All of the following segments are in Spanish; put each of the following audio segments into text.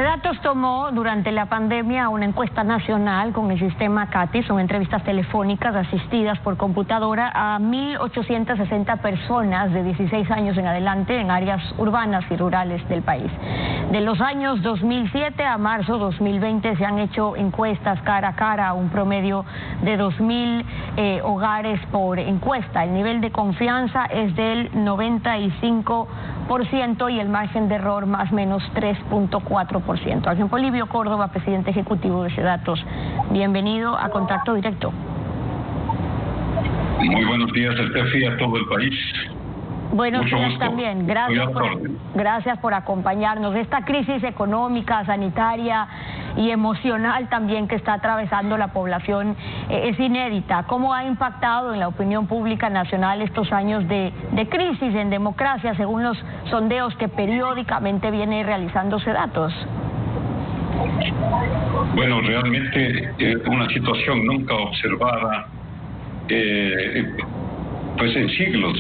Sedatos tomó durante la pandemia una encuesta nacional con el sistema CATI, son entrevistas telefónicas asistidas por computadora a 1.860 personas de 16 años en adelante en áreas urbanas y rurales del país. De los años 2007 a marzo 2020 se han hecho encuestas cara a cara a un promedio de 2.000 hogares por encuesta. El nivel de confianza es del 95% y el margen de error más o menos 3.4%. Ángel Polibio Córdoba, presidente ejecutivo de Sedatos, bienvenido a Contacto Directo. Muy buenos días, Estefi, a todo el país. Buenos días también. Gracias por acompañarnos. Esta crisis económica, sanitaria y emocional también que está atravesando la población es inédita. ¿Cómo ha impactado en la opinión pública nacional estos años de crisis en democracia, según los sondeos que periódicamente viene realizando Sedatos? Bueno, realmente una situación nunca observada pues en siglos,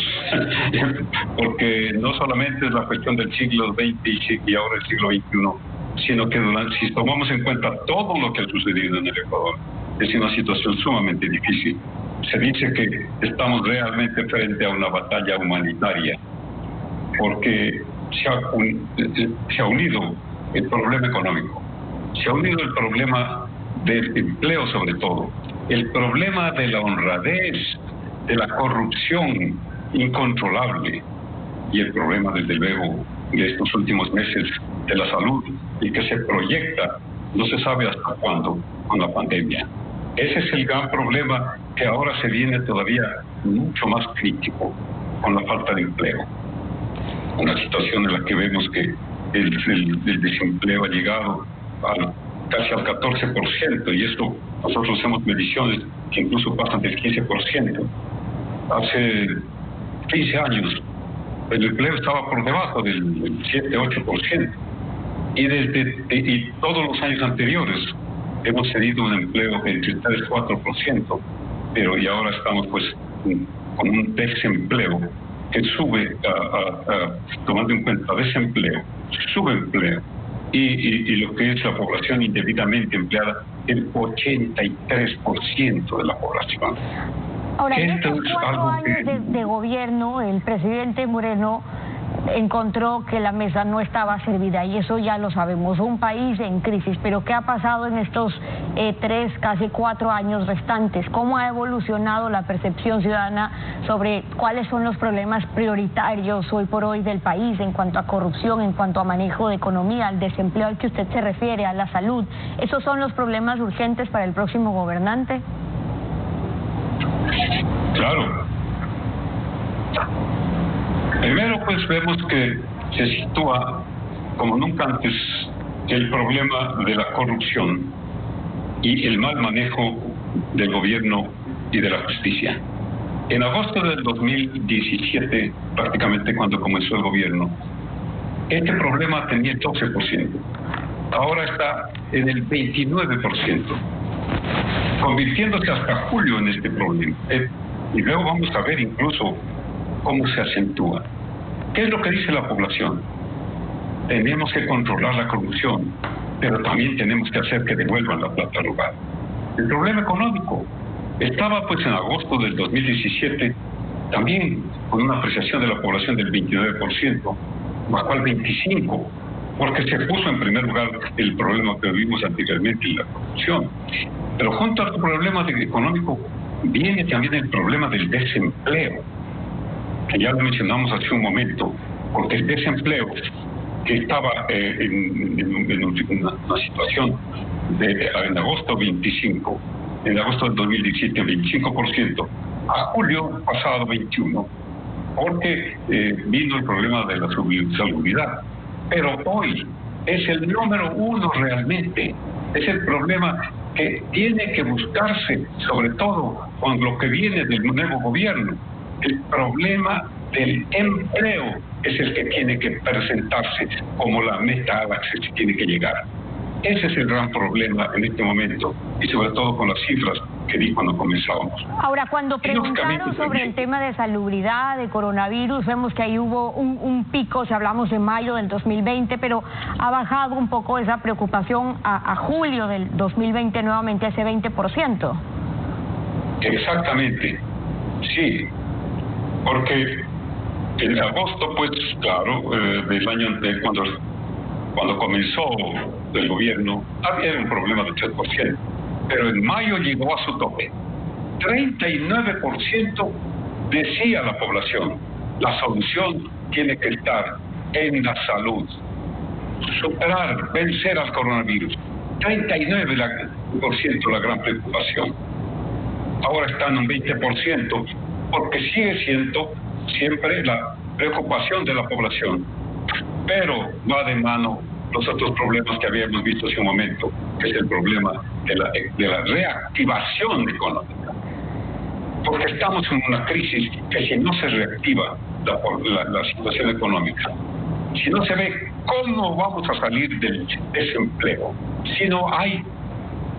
porque no solamente es la cuestión del siglo XX y ahora el siglo XXI, sino que si tomamos en cuenta todo lo que ha sucedido en el Ecuador, es una situación sumamente difícil. Se dice que estamos realmente frente a una batalla humanitaria, porque se ha unido el problema económico, se ha unido el problema del empleo sobre todo, el problema de la honradez, de la corrupción incontrolable y el problema, desde luego, de estos últimos meses de la salud y que se proyecta, no se sabe hasta cuándo, con la pandemia. Ese es el gran problema que ahora se viene todavía mucho más crítico con la falta de empleo. Una situación en la que vemos que el desempleo ha llegado casi al 14%, y esto nosotros hacemos mediciones que incluso pasan del 15%. Hace 15 años el empleo estaba por debajo del 7-8%, y todos los años anteriores hemos tenido un empleo entre 3-4%, pero y ahora estamos pues con un desempleo que sube, tomando en cuenta desempleo, subempleo y lo que es la población indebidamente empleada, el 83% de la población. Ahora, en estos 4 años de gobierno, el presidente Moreno encontró que la mesa no estaba servida, y eso ya lo sabemos, un país en crisis. Pero ¿qué ha pasado en estos 3, casi 4 años restantes? ¿Cómo ha evolucionado la percepción ciudadana sobre cuáles son los problemas prioritarios hoy por hoy del país en cuanto a corrupción, en cuanto a manejo de economía, al desempleo al que usted se refiere, a la salud? ¿Esos son los problemas urgentes para el próximo gobernante? Claro. Primero, pues vemos que se sitúa como nunca antes el problema de la corrupción y el mal manejo del gobierno y de la justicia. En agosto del 2017, prácticamente cuando comenzó el gobierno, este problema tenía el 12%. Ahora está en el 29%, convirtiéndose hasta julio en este problema. Y luego vamos a ver incluso cómo se acentúa. ¿Qué es lo que dice la población? Tenemos que controlar la corrupción, pero también tenemos que hacer que devuelvan la plata al lugar. El problema económico estaba pues en agosto del 2017 también con una apreciación de la población del 29%, bajó al 25%, porque se puso en primer lugar el problema que vimos anteriormente, la corrupción. Pero junto al problema económico viene también el problema del desempleo, que ya lo mencionamos hace un momento, porque el desempleo que estaba en una situación en agosto 25, en agosto del 2017 25%, a julio pasado 21%, porque vino el problema de la salubridad. Pero hoy es el número 1 realmente, es el problema que tiene que buscarse, sobre todo con lo que viene del nuevo gobierno. El problema del empleo es el que tiene que presentarse como la meta a la que se tiene que llegar. Ese es el gran problema en este momento, y sobre todo con las cifras que di cuando comenzábamos. Ahora, cuando preguntaron sobre el tema de salubridad, de coronavirus, vemos que ahí hubo un pico, si hablamos de mayo del 2020, pero ha bajado un poco esa preocupación a julio del 2020 nuevamente a ese 20%. Exactamente, sí, porque en agosto, pues claro, del año anterior, cuando comenzó el gobierno, había un problema del 3%, pero en mayo llegó a su tope. 39% decía la población, la solución tiene que estar en la salud, superar, vencer al coronavirus. 39% la gran preocupación. Ahora están en un 20%, porque sigue siendo siempre la preocupación de la población, pero va de mano los otros problemas que habíamos visto hace un momento, que es el problema de la reactivación económica, porque estamos en una crisis que si no se reactiva la situación económica, si no se ve cómo vamos a salir del desempleo, si no hay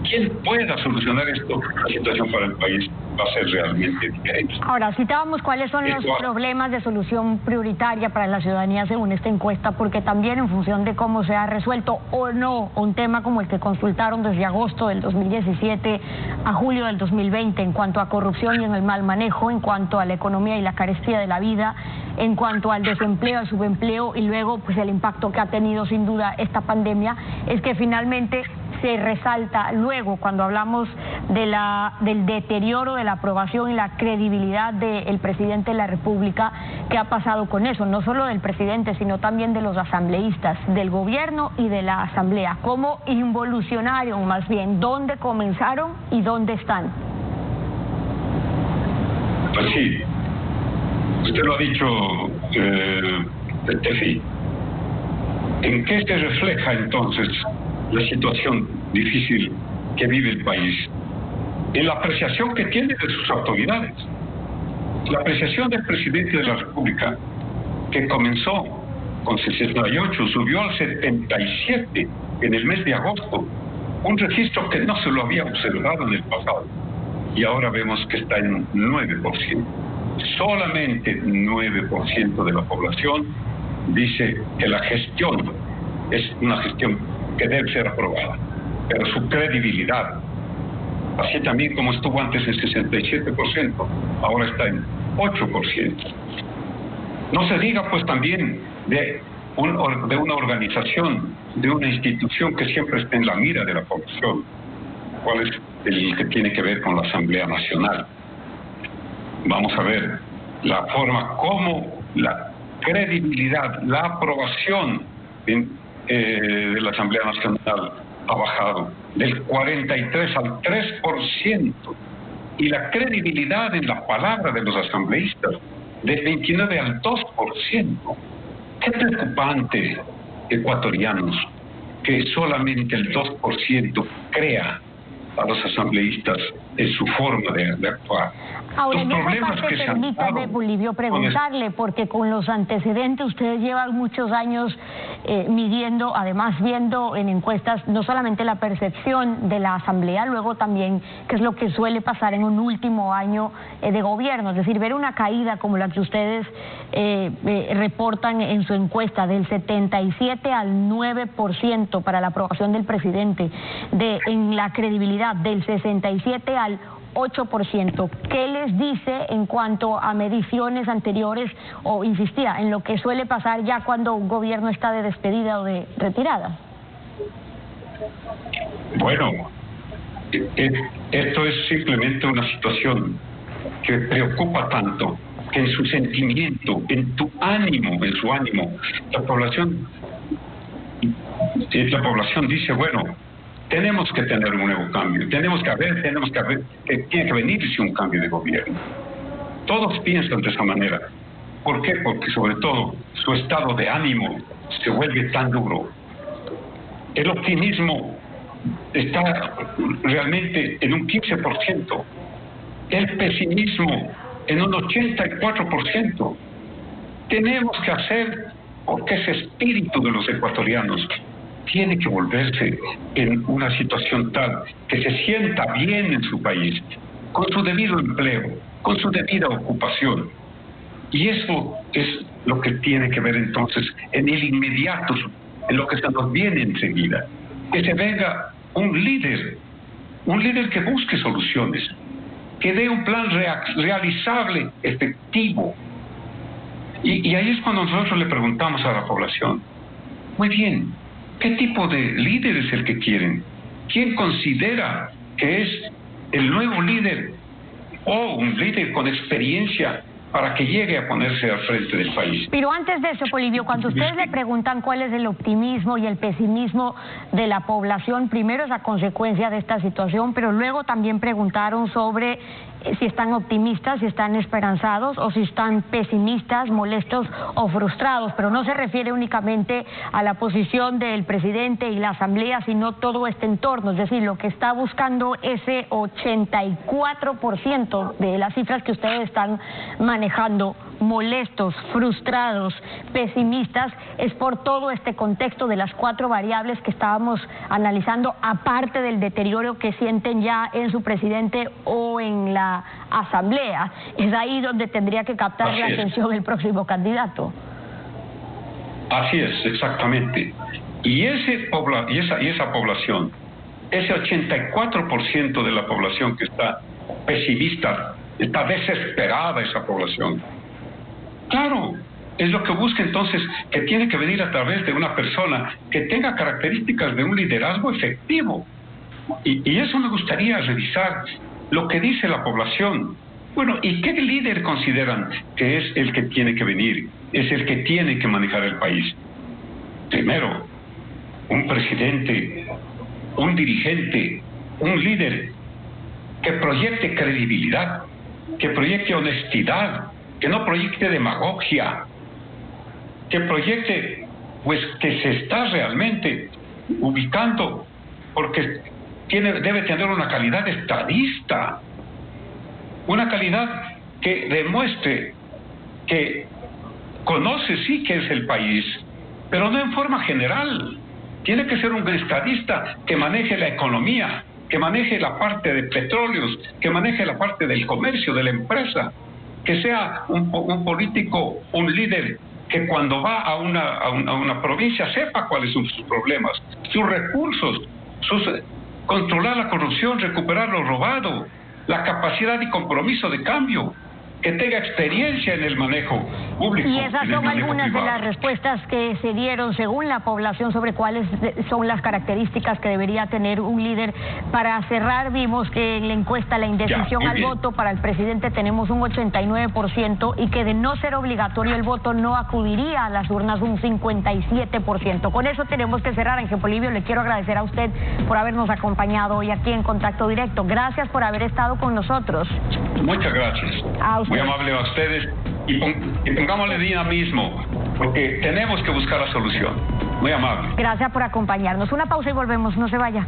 quien pueda solucionar esto, la situación para el país va a ser realmente diferente. Ahora, citábamos cuáles son los problemas de solución prioritaria para la ciudadanía según esta encuesta, porque también en función de cómo se ha resuelto o no un tema como el que consultaron desde agosto del 2017 a julio del 2020 en cuanto a corrupción y en el mal manejo, en cuanto a la economía y la carestía de la vida, en cuanto al desempleo, al subempleo y luego pues el impacto que ha tenido sin duda esta pandemia, es que finalmente se resalta luego cuando hablamos del deterioro de la aprobación y la credibilidad del presidente de la República. ¿Qué ha pasado con eso? No solo del presidente, sino también de los asambleístas, del gobierno y de la asamblea. ¿Cómo involucionaron más bien? ¿Dónde comenzaron y dónde están? Pues sí, usted lo ha dicho, Tefi. ¿En qué se refleja entonces la situación difícil que vive el país? En la apreciación que tiene de sus autoridades. La apreciación del presidente de la República, que comenzó con 68, subió al 77 en el mes de agosto, un registro que no se lo había observado en el pasado, y ahora vemos que está en 9%. Solamente 9% de la población dice que la gestión es una gestión que debe ser aprobada, pero su credibilidad, así también como estuvo antes en 67%, ahora está en 8%. No se diga pues también de una organización, de una institución que siempre está en la mira de la población, cuál es el que tiene que ver con la Asamblea Nacional. Vamos a ver la forma como la credibilidad, la aprobación de la Asamblea Nacional ha bajado del 43 al 3%, y la credibilidad en la palabra de los asambleístas del 29 al 2%. Qué preocupante, ecuatorianos, que solamente el 2% crea a los asambleístas en su forma de actuar. Ahora, en esa parte permítame, Bolivio, preguntarle, porque con los antecedentes ustedes llevan muchos años midiendo, además viendo en encuestas no solamente la percepción de la Asamblea, luego también qué es lo que suele pasar en un último año de gobierno, es decir, ver una caída como la que ustedes reportan en su encuesta del 77 al 9% para la aprobación del presidente, en la credibilidad del 67 al 8%. ¿Qué les dice en cuanto a mediciones anteriores o insistía en lo que suele pasar ya cuando un gobierno está de despedida o de retirada? Bueno, esto es simplemente una situación que preocupa tanto que en su sentimiento, en su ánimo, la población dice, bueno, tenemos que tener un nuevo cambio, tenemos que ver, que tiene que venirse un cambio de gobierno. Todos piensan de esa manera. ¿Por qué? Porque sobre todo su estado de ánimo se vuelve tan duro. El optimismo está realmente en un 15%, el pesimismo en un 84%. Tenemos que hacer, porque ese espíritu de los ecuatorianos tiene que volverse en una situación tal que se sienta bien en su país, con su debido empleo, con su debida ocupación. Y eso es lo que tiene que ver entonces en el inmediato, en lo que se nos viene enseguida. Que se venga un líder que busque soluciones, que dé un plan realizable, efectivo. Y ahí es cuando nosotros le preguntamos a la población, muy bien, ¿qué tipo de líder es el que quieren? ¿Quién considera que es el nuevo líder o un líder con experiencia para que llegue a ponerse al frente del país? Pero antes de eso, Polibio, cuando ustedes le preguntan cuál es el optimismo y el pesimismo de la población, primero es a consecuencia de esta situación, pero luego también preguntaron sobre si están optimistas, si están esperanzados o si están pesimistas, molestos o frustrados, pero no se refiere únicamente a la posición del presidente y la asamblea, sino todo este entorno, es decir, lo que está buscando ese 84% de las cifras que ustedes están manejando, molestos, frustrados, pesimistas, es por todo este contexto de las 4 variables que estábamos analizando, aparte del deterioro que sienten ya en su presidente o en la asamblea. Es ahí donde tendría que captar la atención el próximo candidato. Así es, exactamente. Y esa población, ese 84% de la población que está pesimista, está desesperada esa población. Claro, es lo que busca entonces, que tiene que venir a través de una persona que tenga características de un liderazgo efectivo. Y eso me gustaría revisar lo que dice la población. Bueno, ¿y qué líder consideran que es el que tiene que venir? Es el que tiene que manejar el país. Primero, un presidente, un dirigente, un líder que proyecte credibilidad, que proyecte honestidad, que no proyecte demagogia, que proyecte, pues, que se está realmente ubicando, porque debe tener una calidad estadista, una calidad que demuestre que conoce sí que es el país, pero no en forma general. Tiene que ser un estadista que maneje la economía, que maneje la parte de petróleos, que maneje la parte del comercio, de la empresa, que sea un político, un líder que cuando va a una provincia sepa cuáles son sus problemas, sus recursos, controlar la corrupción, recuperar lo robado, la capacidad y compromiso de cambio, que tenga experiencia en el manejo público. Y esas son algunas de las respuestas que se dieron según la población sobre cuáles son las características que debería tener un líder. Para cerrar, vimos que en la encuesta la indecisión al voto para el presidente tenemos un 89% y que de no ser obligatorio el voto no acudiría a las urnas un 57%. Con eso tenemos que cerrar. Ángel Polibio, le quiero agradecer a usted por habernos acompañado hoy aquí en Contacto Directo. Gracias por haber estado con nosotros. Muchas gracias. Muy amable a ustedes y pongámosle dinamismo, porque tenemos que buscar la solución. Muy amable. Gracias por acompañarnos. Una pausa y volvemos, no se vaya.